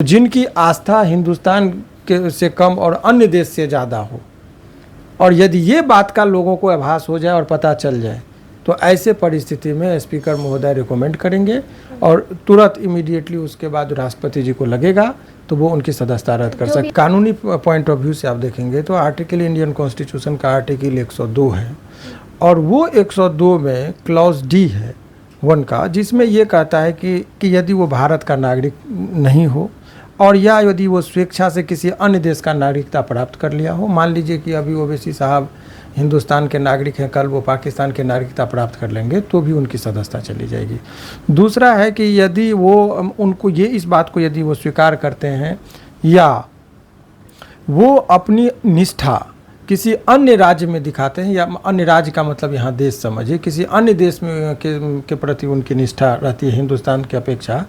जिनकी आस्था हिंदुस्तान के से कम और अन्य देश से ज़्यादा हो, और यदि ये बात का लोगों को आभास हो जाए और पता चल जाए तो ऐसे परिस्थिति में स्पीकर महोदय रिकमेंड करेंगे और तुरंत इमीडिएटली उसके बाद राष्ट्रपति जी को लगेगा तो वो उनकी सदस्यता रद्द कर सकते। कानूनी पॉइंट ऑफ व्यू से आप देखेंगे तो आर्टिकल इंडियन कॉन्स्टिट्यूशन का आर्टिकल 102 है और वो 102 में क्लॉज डी है 1 का, जिसमें ये कहता है कि यदि वो भारत का नागरिक नहीं हो और या यदि वो स्वेच्छा से किसी अन्य देश का नागरिकता प्राप्त कर लिया हो, मान लीजिए कि अभी ओवैसी साहब हिंदुस्तान के नागरिक हैं, कल वो पाकिस्तान के नागरिकता प्राप्त कर लेंगे तो भी उनकी सदस्यता चली जाएगी। दूसरा है कि यदि वो उनको ये इस बात को यदि वो स्वीकार करते हैं या वो अपनी निष्ठा किसी अन्य राज्य में दिखाते हैं, या अन्य राज्य का मतलब यहाँ देश समझिए, किसी अन्य देश में के प्रति उनकी निष्ठा रहती है हिंदुस्तान की अपेक्षा,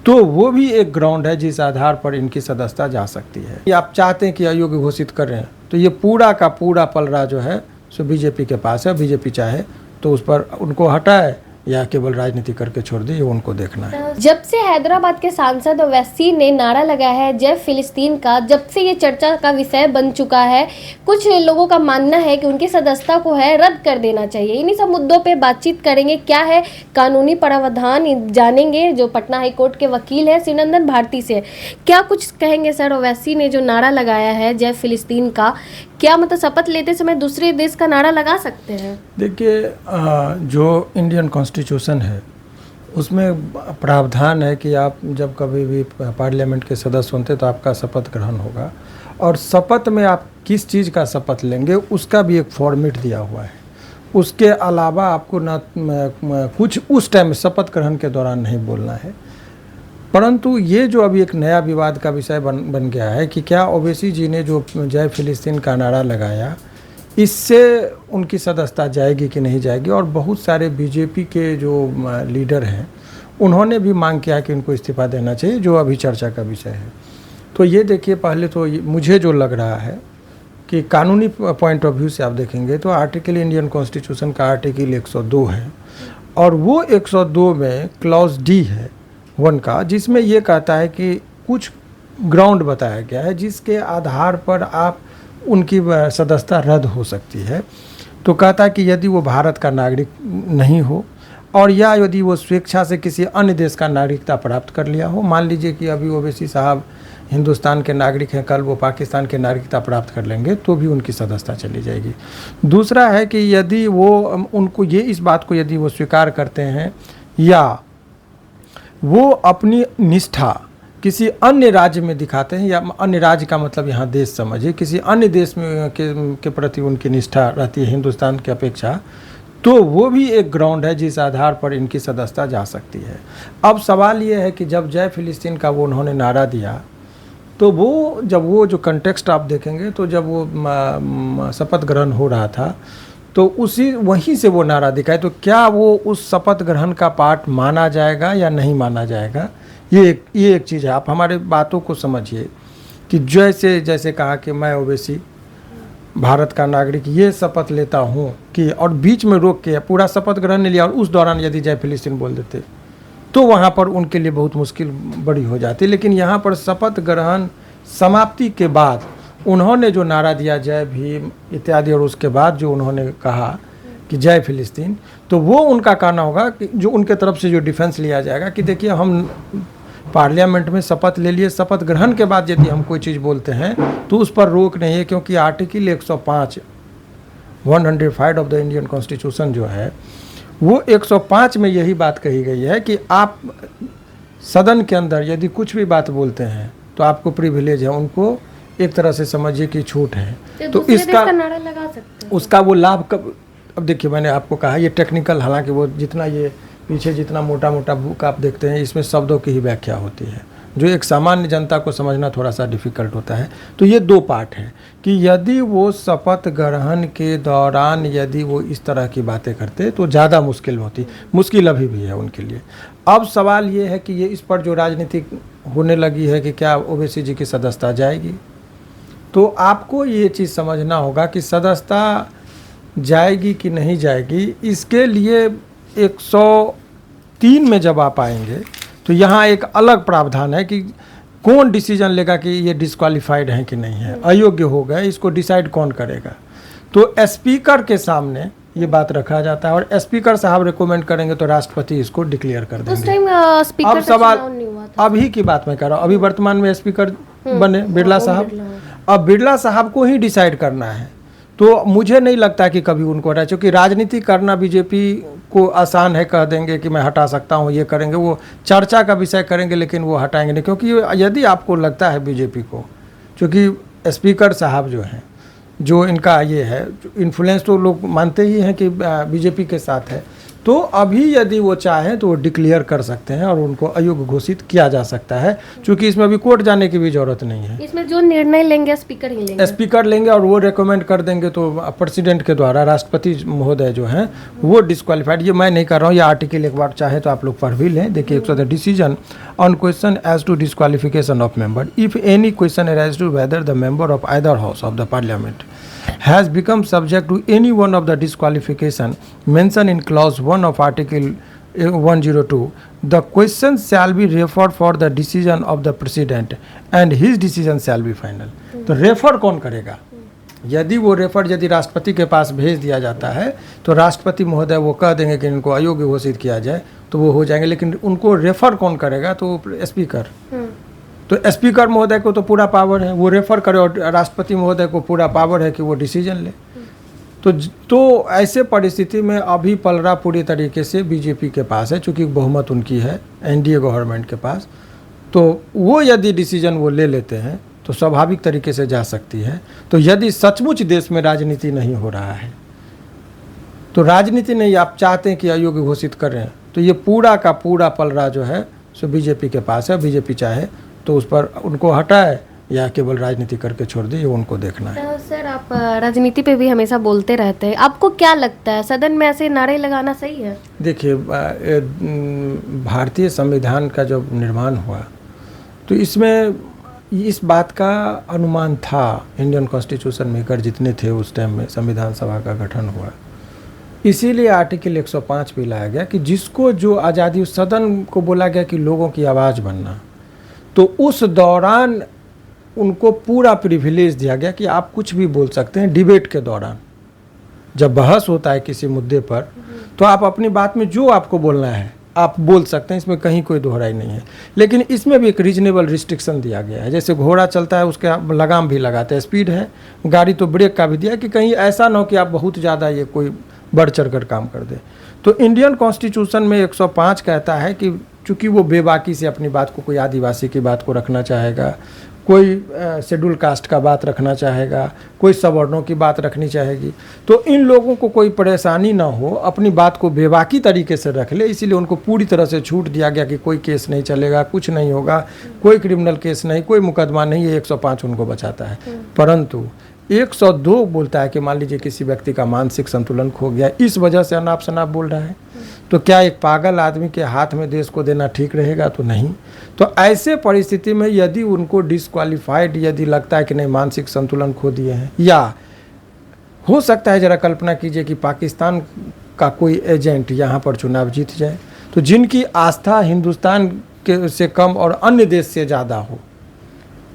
तो वो भी एक ग्राउंड है जिस आधार पर इनकी सदस्यता जा सकती है। ये आप चाहते हैं कि अयोग्य घोषित कर रहे हैं तो ये पूरा का पूरा पलड़ा जो है सो बीजेपी के पास है। बीजेपी चाहे तो उस पर उनको हटाए या केवल राजनीति करके छोड़ दे, ये उनको देखना है। जब से हैदराबाद के सांसद ओवैसी ने नारा लगाया है जय फिलिस्तीन का, जब से ये चर्चा का विषय बन चुका है, कुछ लोगों का मानना है कि उनकी सदस्यता को है रद्द कर देना चाहिए। इन्हीं सब मुद्दों पे बातचीत करेंगे, क्या है कानूनी प्रावधान जानेंगे, जो पटना हाईकोर्ट के वकील है श्रीनंदन भारती से। क्या कुछ कहेंगे सर, ओवैसी ने जो नारा लगाया है जय फिलिस्तीन का, क्या मतलब शपथ लेते समय दूसरे देश का नारा लगा सकते हैं? देखिए, जो इंडियन कॉन्स्टिट्यूशन है उसमें प्रावधान है कि आप जब कभी भी पार्लियामेंट के सदस्य होते तो आपका शपथ ग्रहण होगा, और शपथ में आप किस चीज़ का शपथ लेंगे उसका भी एक फॉर्मेट दिया हुआ है। उसके अलावा आपको ना कुछ उस टाइम शपथ ग्रहण के दौरान नहीं बोलना है। परंतु ये जो अभी एक नया विवाद का विषय बन गया है कि क्या ओवैसी जी ने जो जय फिलिस्तीन का नारा लगाया, इससे उनकी सदस्यता जाएगी कि नहीं जाएगी। और बहुत सारे बीजेपी के जो लीडर हैं उन्होंने भी मांग किया कि उनको इस्तीफा देना चाहिए, जो अभी चर्चा का विषय है। तो ये देखिए, पहले तो मुझे जो लग रहा है कि कानूनी पॉइंट ऑफ व्यू से आप देखेंगे तो आर्टिकल इंडियन कॉन्स्टिट्यूशन का आर्टिकल 102 है और वो 102 में क्लॉज डी है 1 का, जिसमें ये कहता है कि कुछ ग्राउंड बताया गया है जिसके आधार पर आप उनकी सदस्यता रद्द हो सकती है। तो कहता है कि यदि वो भारत का नागरिक नहीं हो और या यदि वो स्वेच्छा से किसी अन्य देश का नागरिकता प्राप्त कर लिया हो, मान लीजिए कि अभी ओवैसी साहब हिंदुस्तान के नागरिक हैं, कल वो पाकिस्तान के नागरिकता प्राप्त कर लेंगे तो भी उनकी सदस्यता चली जाएगी। दूसरा है कि यदि वो उनको ये इस बात को यदि वो स्वीकार करते हैं या वो अपनी निष्ठा किसी अन्य राज्य में दिखाते हैं, या अन्य राज्य का मतलब यहाँ देश समझिए, किसी अन्य देश में के प्रति उनकी निष्ठा रहती है हिंदुस्तान की अपेक्षा, तो वो भी एक ग्राउंड है जिस आधार पर इनकी सदस्यता जा सकती है। अब सवाल ये है कि जब जय फिलिस्तीन का वो उन्होंने नारा दिया तो वो जब वो जो कंटेक्स्ट आप देखेंगे तो जब वो शपथ ग्रहण हो रहा था तो वहीं से वो नारा दिखाए, तो क्या वो उस शपथ ग्रहण का पार्ट माना जाएगा या नहीं माना जाएगा, ये एक चीज़ है। आप हमारे बातों को समझिए कि जैसे कहा कि मैं ओवैसी भारत का नागरिक ये शपथ लेता हूँ कि, और बीच में रोक के पूरा शपथ ग्रहण नहीं लिया और उस दौरान यदि जय फिलिस्तीन बोल देते तो वहाँ पर उनके लिए बहुत मुश्किल बड़ी हो जाती। लेकिन यहाँ पर शपथ ग्रहण समाप्ति के बाद उन्होंने जो नारा दिया जय भीम इत्यादि, और उसके बाद जो उन्होंने कहा कि जय फिलिस्तीन, तो वो उनका कहना होगा कि जो उनके तरफ से जो डिफेंस लिया जाएगा कि देखिए हम पार्लियामेंट में शपथ ले लिए, शपथ ग्रहण के बाद यदि हम कोई चीज़ बोलते हैं तो उस पर रोक नहीं है, क्योंकि article 105 of the Indian constitution जो है वो 105 में यही बात कही गई है कि आप सदन के अंदर यदि कुछ भी बात बोलते हैं तो आपको प्रिविलेज है, उनको एक तरह से समझिए कि छूट है। तो इसका नारा लगा सकते हैं, उसका वो लाभ कब, अब देखिए मैंने आपको कहा ये टेक्निकल, हालांकि वो जितना ये पीछे जितना मोटा मोटा बुक आप देखते हैं इसमें शब्दों की ही व्याख्या होती है, जो एक सामान्य जनता को समझना थोड़ा सा डिफ़िकल्ट होता है। तो ये 2 पार्ट हैं कि यदि वो शपथ ग्रहण के दौरान यदि वो इस तरह की बातें करते तो ज़्यादा मुश्किल अभी भी है उनके लिए। अब सवाल ये है कि ये इस पर जो राजनीति होने लगी है कि क्या ओवैसी जी की सदस्यता जाएगी, तो आपको ये चीज़ समझना होगा कि सदस्यता जाएगी कि नहीं जाएगी। इसके लिए 103 में जब आप आएंगे तो यहाँ एक अलग प्रावधान है कि कौन डिसीजन लेगा कि ये डिस्क्वालिफाइड है कि नहीं है, अयोग्य हो गए, इसको डिसाइड कौन करेगा? तो स्पीकर के सामने ये बात रखा जाता है और स्पीकर साहब रिकमेंड करेंगे तो राष्ट्रपति इसको डिक्लेयर कर उस देंगे। टाइम स्पीकर अब का सवाल चुनाव नहीं हुआ था। अभी की बात मैं कर रहा हूँ, अभी वर्तमान में स्पीकर बने बिरला ओम साहब। बिरला। अब बिरला साहब को ही डिसाइड करना है, तो मुझे नहीं लगता कि कभी उनको हटा, क्योंकि राजनीति करना बीजेपी को आसान है, कह देंगे कि मैं हटा सकता हूँ, ये करेंगे, वो चर्चा का विषय करेंगे लेकिन वो हटाएंगे नहीं। क्योंकि यदि आपको लगता है बीजेपी को, क्योंकि स्पीकर साहब जो हैं, जो इनका ये है इन्फ्लुएंस, तो लोग मानते ही हैं कि बीजेपी के साथ है, तो अभी यदि वो चाहें तो वो डिक्लेयर कर सकते हैं और उनको अयोग्य घोषित किया जा सकता है, क्योंकि इसमें अभी कोर्ट जाने की भी जरूरत नहीं है। इसमें जो निर्णय लेंगे स्पीकर ही लेंगे। स्पीकर लेंगे और वो रेकमेंड कर देंगे तो प्रेसिडेंट के द्वारा राष्ट्रपति महोदय जो हैं वो डिस्क्वालिफाइड। ये मैं नहीं कर रहा हूँ, ये आर्टिकल एक बार चाहे तो आप लोग पढ़ भी लें। देखिए, एक the decision on question as to disqualification of member if any question arise to whether the member of either house of the parliament has become subject to any one of the disqualification mentioned in clause 1 of article 102, the question shall be referred for the decision of the president and his decision shall be final. तो refer कौन करेगा? यदि वो refer यदि राष्ट्रपति के पास भेज दिया जाता है तो राष्ट्रपति महोदय वो कह देंगे कि इनको अयोग्य घोषित किया जाए तो वो हो जाएंगे, लेकिन उनको रेफर कौन करेगा? तो स्पीकर। तो स्पीकर महोदय को तो पूरा पावर है, वो रेफर करे, और राष्ट्रपति महोदय को पूरा पावर है कि वो डिसीजन ले। तो ऐसे परिस्थिति में अभी पलड़ा पूरी तरीके से बीजेपी के पास है, चूँकि बहुमत उनकी है एनडीए गवर्नमेंट के पास, तो वो यदि डिसीजन वो ले लेते हैं तो स्वाभाविक तरीके से जा सकती है। तो यदि सचमुच देश में राजनीति नहीं हो रहा है, तो राजनीति नहीं आप चाहते हैं कि अयोग्य घोषित करें, तो ये पूरा का पूरा पलड़ा जो है सो बीजेपी के पास है। बीजेपी चाहे तो उस पर उनको हटाए या केवल राजनीति करके छोड़ दे, ये उनको देखना है। तो सर, आप राजनीति पे भी हमेशा बोलते रहते हैं, आपको क्या लगता है सदन में ऐसे नारे लगाना सही है? देखिए, भारतीय संविधान का जब निर्माण हुआ तो इसमें इस बात का अनुमान था, इंडियन कॉन्स्टिट्यूशन मेकर जितने थे उस टाइम में संविधान सभा का गठन हुआ, इसीलिए आर्टिकल 105 भी लाया गया कि जिसको जो आज़ादी, उस सदन को बोला गया कि लोगों की आवाज़ बनना, तो उस दौरान उनको पूरा प्रिविलेज दिया गया कि आप कुछ भी बोल सकते हैं। डिबेट के दौरान जब बहस होता है किसी मुद्दे पर तो आप अपनी बात में जो आपको बोलना है आप बोल सकते हैं, इसमें कहीं कोई दोहराई नहीं है। लेकिन इसमें भी एक रीजनेबल रिस्ट्रिक्शन दिया गया है, जैसे घोड़ा चलता है उसके लगाम भी लगाते हैं, स्पीड है गाड़ी तो ब्रेक का भी दिया कि कहीं ऐसा ना हो कि आप बहुत ज़्यादा ये कोई बढ़ चढ़ कर काम कर दे। तो इंडियन कॉन्स्टिट्यूशन में 105 कहता है कि चूँकि वो बेबाकी से अपनी बात को, कोई आदिवासी की बात को रखना चाहेगा, कोई शेड्यूल कास्ट का बात रखना चाहेगा, कोई सवर्णों की बात रखनी चाहेगी, तो इन लोगों को कोई परेशानी ना हो, अपनी बात को बेबाकी तरीके से रख ले, इसीलिए उनको पूरी तरह से छूट दिया गया कि कोई केस नहीं चलेगा, कुछ नहीं होगा, कोई क्रिमिनल केस नहीं, कोई मुकदमा नहीं, ये 105 उनको बचाता है। परंतु 102 बोलता है कि मान लीजिए किसी व्यक्ति का मानसिक संतुलन खो गया, इस वजह से अनाप शनाप बोल रहा है, तो क्या एक पागल आदमी के हाथ में देश को देना ठीक रहेगा? तो नहीं। तो ऐसे परिस्थिति में यदि उनको डिस्क्वालिफाइड यदि लगता है कि नहीं मानसिक संतुलन खो दिए हैं, या हो सकता है ज़रा कल्पना कीजिए कि पाकिस्तान का कोई एजेंट यहाँ पर चुनाव जीत जाए, तो जिनकी आस्था हिंदुस्तान के से कम और अन्य देश से ज़्यादा हो,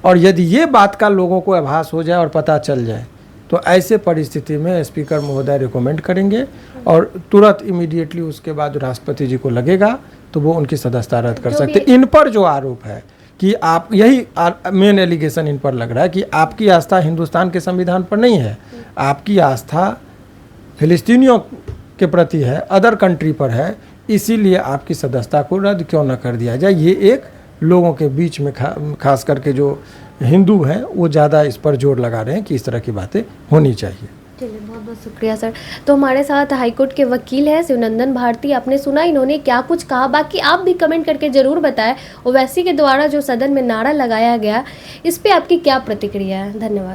और यदि ये बात का लोगों को आभास हो जाए और पता चल जाए, तो ऐसे परिस्थिति में स्पीकर महोदय रिकमेंड करेंगे और तुरंत इमीडिएटली उसके बाद राष्ट्रपति जी को लगेगा तो वो उनकी सदस्यता रद्द कर सकते। इन पर जो आरोप है कि आप, यही मेन एलिगेशन इन पर लग रहा है कि आपकी आस्था हिंदुस्तान के संविधान पर नहीं है, आपकी आस्था फिलिस्तीनियों के प्रति है, अदर कंट्री पर है, इसीलिए आपकी सदस्यता को रद्द क्यों न कर दिया जाए। ये एक लोगों के बीच में खास करके जो हिंदू हैं वो ज़्यादा इस पर जोर लगा रहे हैं कि इस तरह की बातें होनी चाहिए। चलिए, बहुत बहुत शुक्रिया सर। तो हमारे साथ हाईकोर्ट के वकील हैं शिवनंदन भारती, आपने सुना इन्होंने क्या कुछ कहा, बाकी आप भी कमेंट करके ज़रूर बताएं ओवैसी के द्वारा जो सदन में नारा लगाया गया इस पर आपकी क्या प्रतिक्रिया है। धन्यवाद।